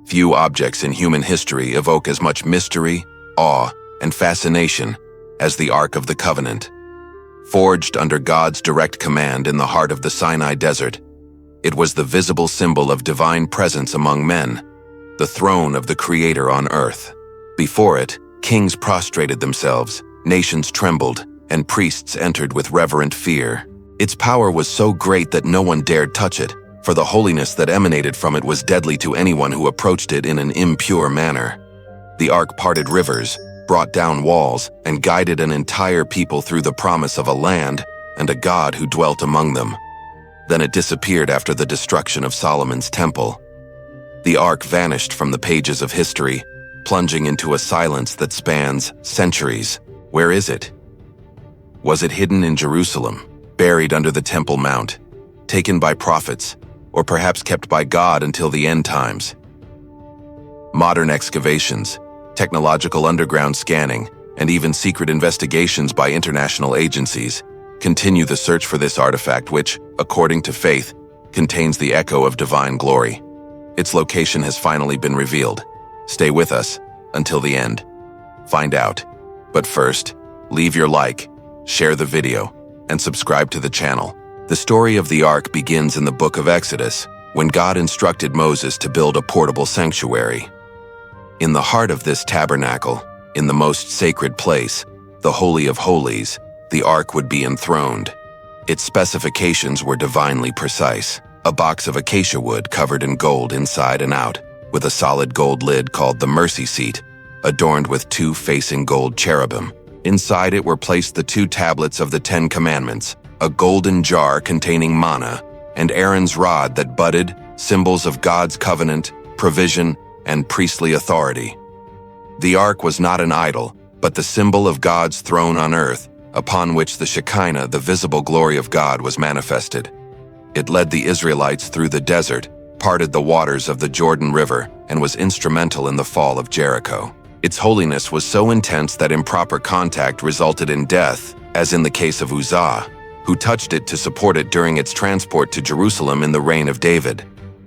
Few objects in human history evoke as much mystery, awe, and fascination as the Ark of the Covenant. Forged under God's direct command in the heart of the Sinai Desert, it was the visible symbol of divine presence among men, the throne of the Creator on earth. Before it, kings prostrated themselves, nations trembled, and priests entered with reverent fear. Its power was so great that no one dared touch it, for the holiness that emanated from it was deadly to anyone who approached it in an impure manner. The ark parted rivers, brought down walls, and guided an entire people through the promise of a land and a God who dwelt among them. Then it disappeared after the destruction of Solomon's temple. The ark vanished from the pages of history, plunging into a silence that spans centuries. Where is it? Was it hidden in Jerusalem, buried under the Temple Mount, taken by prophets, or perhaps kept by God until the end times? Modern excavations, technological underground scanning, and even secret investigations by international agencies continue the search for this artifact which, according to faith, contains the echo of divine glory. Its location has finally been revealed. Stay with us until the end. Find out. But first, leave your like, share the video, and subscribe to the channel. The story of the Ark begins in the book of Exodus, when God instructed Moses to build a portable sanctuary. In the heart of this tabernacle, in the most sacred place, the Holy of Holies, the Ark would be enthroned. Its specifications were divinely precise. A box of acacia wood covered in gold inside and out, with a solid gold lid called the mercy seat, adorned with 2 facing gold cherubim. Inside it were placed the 2 tablets of the 10 Commandments, a golden jar containing manna, and Aaron's rod that budded, symbols of God's covenant, provision, and priestly authority. The ark was not an idol, but the symbol of God's throne on earth, upon which the Shekinah, the visible glory of God, was manifested. It led the Israelites through the desert, parted the waters of the Jordan River, and was instrumental in the fall of Jericho. Its holiness was so intense that improper contact resulted in death, as in the case of Uzzah, who touched it to support it during its transport to Jerusalem in the reign of David.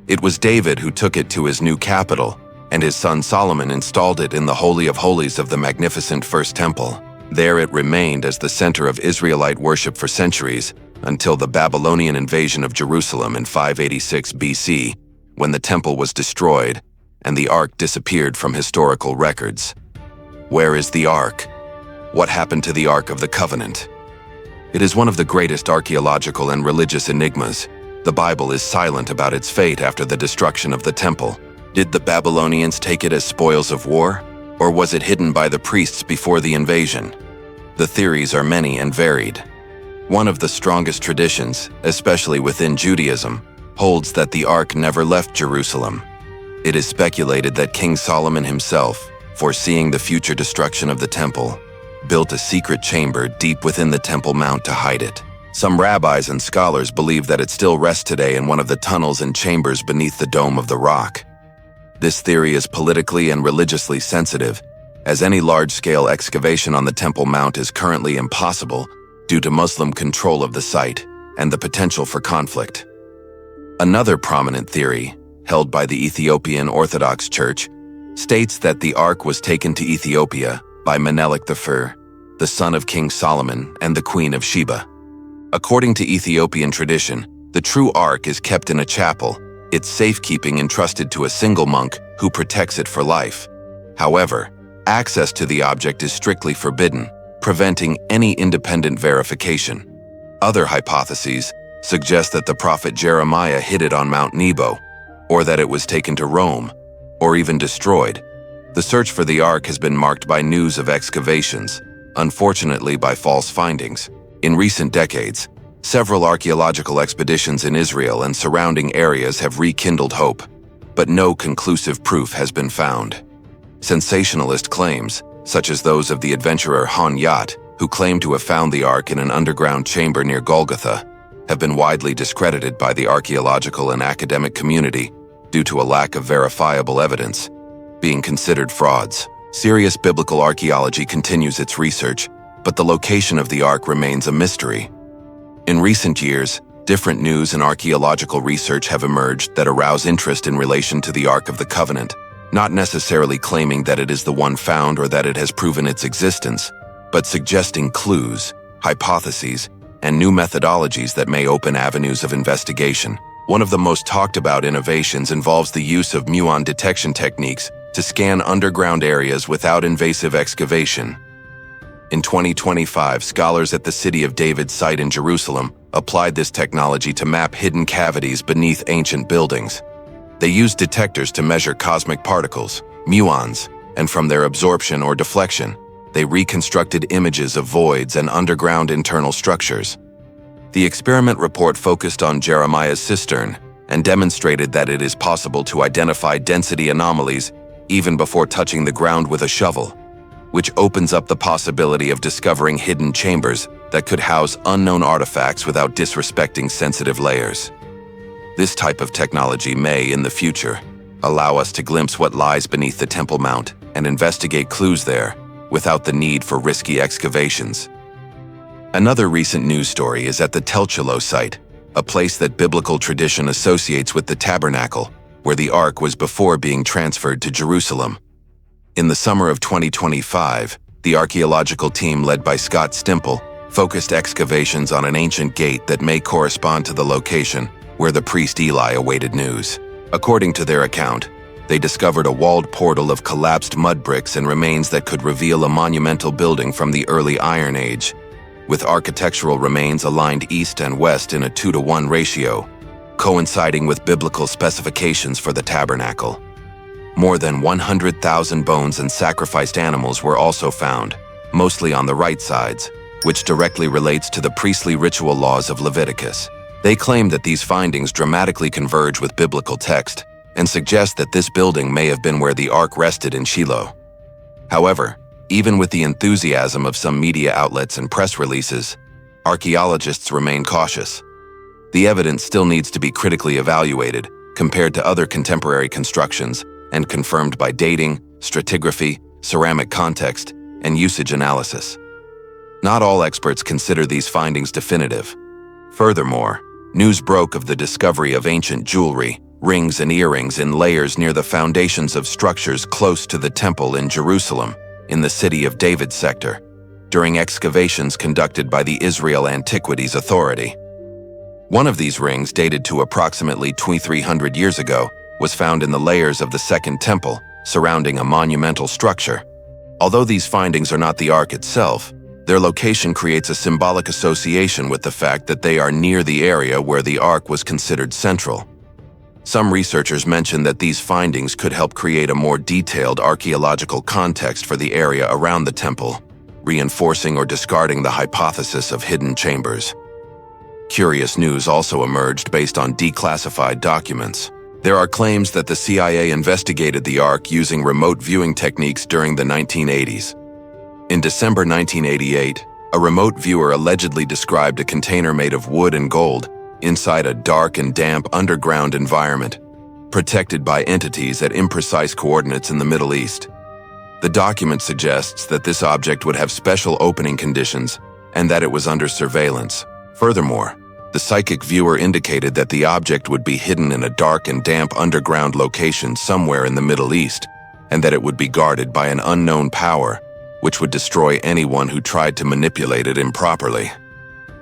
It was David who took it to his new capital, and his son Solomon installed it in the Holy of Holies of the magnificent First Temple. There it remained as the center of Israelite worship for centuries, until the Babylonian invasion of Jerusalem in 586 BC, when the temple was destroyed and the ark disappeared from historical records. Where is the ark? What happened to the Ark of the Covenant? It is one of the greatest archaeological and religious enigmas. The Bible is silent about its fate after the destruction of the temple. Did the Babylonians take it as spoils of war, or was it hidden by the priests before the invasion? The theories are many and varied. One of the strongest traditions, especially within Judaism, holds that the ark never left Jerusalem. It is speculated that King Solomon himself, foreseeing the future destruction of the temple, built a secret chamber deep within the Temple Mount to hide it. Some rabbis and scholars believe that it still rests today in one of the tunnels and chambers beneath the Dome of the Rock. This theory is politically and religiously sensitive, as any large-scale excavation on the Temple Mount is currently impossible due to Muslim control of the site and the potential for conflict. Another prominent theory, held by the Ethiopian Orthodox Church, states that the ark was taken to Ethiopia by Menelik I, the son of King Solomon and the Queen of Sheba. According to Ethiopian tradition, the true ark is kept in a chapel, its safekeeping entrusted to a single monk who protects it for life. However, access to the object is strictly forbidden, preventing any independent verification. Other hypotheses suggest that the prophet Jeremiah hid it on Mount Nebo, or that it was taken to Rome, or even destroyed. The search for the ark has been marked by news of excavations, unfortunately by false findings. In recent decades, several archaeological expeditions in Israel and surrounding areas have rekindled hope, but no conclusive proof has been found. Sensationalist claims, such as those of the adventurer Han Yat, who claimed to have found the ark in an underground chamber near Golgotha, have been widely discredited by the archaeological and academic community due to a lack of verifiable evidence, being considered frauds. Serious biblical archaeology continues its research, but the location of the ark remains a mystery. In recent years, different news and archaeological research have emerged that arouse interest in relation to the Ark of the Covenant, not necessarily claiming that it is the one found or that it has proven its existence, but suggesting clues, hypotheses, and new methodologies that may open avenues of investigation. One of the most talked about innovations involves the use of muon detection techniques to scan underground areas without invasive excavation. In 2025, scholars at the City of David site in Jerusalem applied this technology to map hidden cavities beneath ancient buildings. They used detectors to measure cosmic particles, muons, and from their absorption or deflection, they reconstructed images of voids and underground internal structures. The experiment report focused on Jeremiah's cistern and demonstrated that it is possible to identify density anomalies even before touching the ground with a shovel, which opens up the possibility of discovering hidden chambers that could house unknown artifacts without disrespecting sensitive layers. This type of technology may, in the future, allow us to glimpse what lies beneath the Temple Mount and investigate clues there without the need for risky excavations. Another recent news story is at the Tel Shiloh site, a place that biblical tradition associates with the tabernacle, where the ark was before being transferred to Jerusalem. In the summer of 2025, the archaeological team led by Scott Stimple focused excavations on an ancient gate that may correspond to the location where the priest Eli awaited news. According to their account, they discovered a walled portal of collapsed mud bricks and remains that could reveal a monumental building from the early Iron Age, with architectural remains aligned east and west in a 2-to-1 ratio, coinciding with biblical specifications for the tabernacle. More than 100,000 bones and sacrificed animals were also found, mostly on the right sides, which directly relates to the priestly ritual laws of Leviticus. They claim that these findings dramatically converge with biblical text and suggest that this building may have been where the ark rested in Shiloh. However, even with the enthusiasm of some media outlets and press releases, archaeologists remain cautious. The evidence still needs to be critically evaluated, compared to other contemporary constructions, and confirmed by dating, stratigraphy, ceramic context, and usage analysis. Not all experts consider these findings definitive. Furthermore, news broke of the discovery of ancient jewelry, rings and earrings in layers near the foundations of structures close to the temple in Jerusalem, in the City of David sector, during excavations conducted by the Israel Antiquities Authority. One of these rings, dated to approximately 2300 years ago, was found in the layers of the Second Temple, surrounding a monumental structure. Although these findings are not the ark itself, their location creates a symbolic association with the fact that they are near the area where the ark was considered central. Some researchers mention that these findings could help create a more detailed archaeological context for the area around the temple, reinforcing or discarding the hypothesis of hidden chambers. Curious news also emerged based on declassified documents. There are claims that the CIA investigated the ark using remote viewing techniques during the 1980s. In December 1988, a remote viewer allegedly described a container made of wood and gold inside a dark and damp underground environment, protected by entities at imprecise coordinates in the Middle East. The document suggests that this object would have special opening conditions and that it was under surveillance. Furthermore, the psychic viewer indicated that the object would be hidden in a dark and damp underground location somewhere in the Middle East, and that it would be guarded by an unknown power, which would destroy anyone who tried to manipulate it improperly.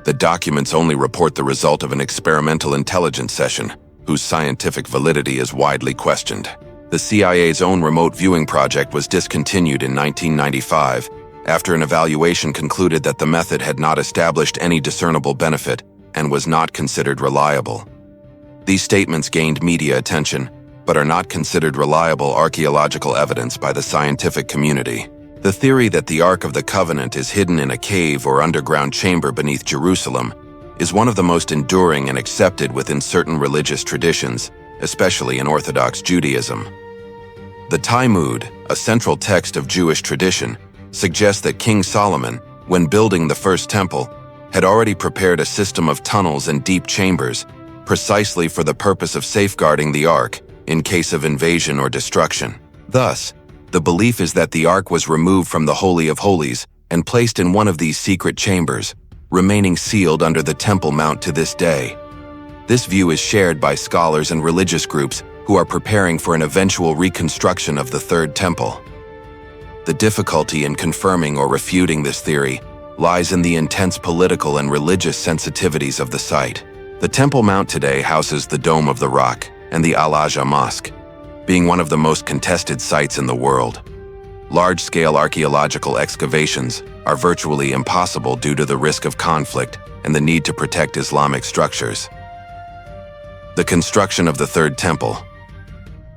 The documents only report the result of an experimental intelligence session, whose scientific validity is widely questioned. The CIA's own remote viewing project was discontinued in 1995, after an evaluation concluded that the method had not established any discernible benefit and was not considered reliable. These statements gained media attention, but are not considered reliable archaeological evidence by the scientific community. The theory that the Ark of the Covenant is hidden in a cave or underground chamber beneath Jerusalem is one of the most enduring and accepted within certain religious traditions, especially in Orthodox Judaism. The Talmud, a central text of Jewish tradition, suggests that King Solomon, when building the first temple, had already prepared a system of tunnels and deep chambers, precisely for the purpose of safeguarding the Ark in case of invasion or destruction. Thus, the belief is that the Ark was removed from the Holy of Holies and placed in one of these secret chambers, remaining sealed under the Temple Mount to this day. This view is shared by scholars and religious groups who are preparing for an eventual reconstruction of the Third Temple. The difficulty in confirming or refuting this theory lies in the intense political and religious sensitivities of the site. The Temple Mount today houses the Dome of the Rock and the Al-Aqsa Mosque, being one of the most contested sites in the world. Large-scale archaeological excavations are virtually impossible due to the risk of conflict and the need to protect Islamic structures. The construction of the Third Temple.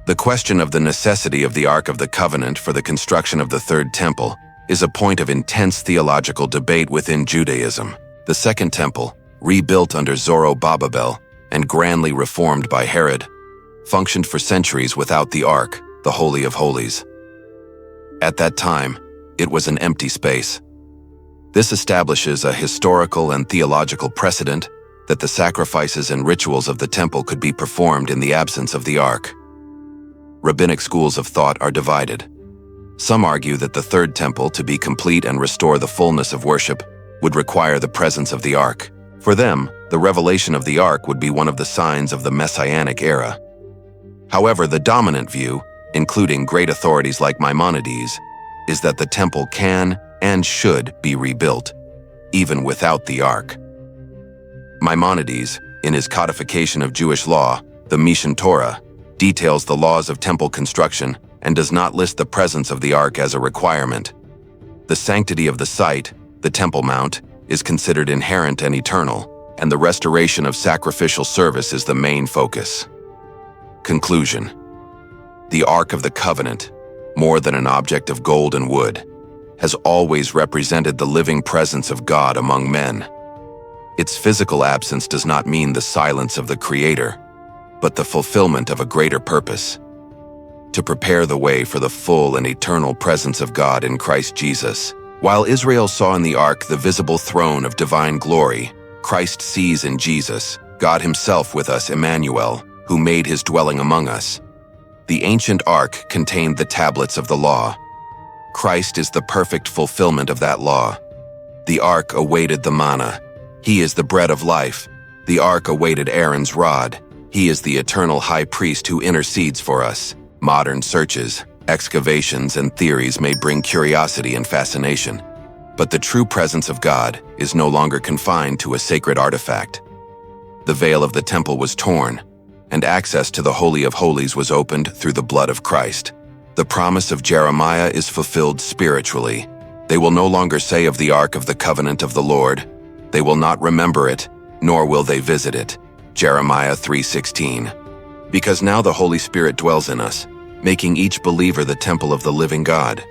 The question of the necessity of the Ark of the Covenant for the construction of the Third Temple is a point of intense theological debate within Judaism. The Second Temple, rebuilt under Zorobabel and grandly reformed by Herod, functioned for centuries without the Ark, the Holy of Holies. At that time, it was an empty space. This establishes a historical and theological precedent that the sacrifices and rituals of the temple could be performed in the absence of the Ark. Rabbinic schools of thought are divided. Some argue that the Third Temple, to be complete and restore the fullness of worship, would require the presence of the Ark. For them, the revelation of the Ark would be one of the signs of the Messianic era. However, the dominant view, including great authorities like Maimonides, is that the temple can and should be rebuilt, even without the Ark. Maimonides, in his codification of Jewish law, the Mishneh Torah, details the laws of temple construction and does not list the presence of the Ark as a requirement. The sanctity of the site, the Temple Mount, is considered inherent and eternal, and the restoration of sacrificial service is the main focus. Conclusion. The Ark of the Covenant, more than an object of gold and wood, has always represented the living presence of God among men. Its physical absence does not mean the silence of the Creator, but the fulfillment of a greater purpose: to prepare the way for the full and eternal presence of God in Christ Jesus. While Israel saw in the Ark the visible throne of divine glory, Christ sees in Jesus God Himself with us, Emmanuel, who made His dwelling among us. The ancient Ark contained the tablets of the law. Christ is the perfect fulfillment of that law. The Ark awaited the manna. He is the bread of life. The Ark awaited Aaron's rod. He is the eternal high priest who intercedes for us. Modern searches, excavations, and theories may bring curiosity and fascination, but the true presence of God is no longer confined to a sacred artifact. The veil of the temple was torn, and access to the Holy of Holies was opened through the blood of Christ. The promise of Jeremiah is fulfilled spiritually. They will no longer say of the Ark of the Covenant of the Lord, "They will not remember it, nor will they visit it." Jeremiah 3:16. Because now the Holy Spirit dwells in us, making each believer the temple of the living God.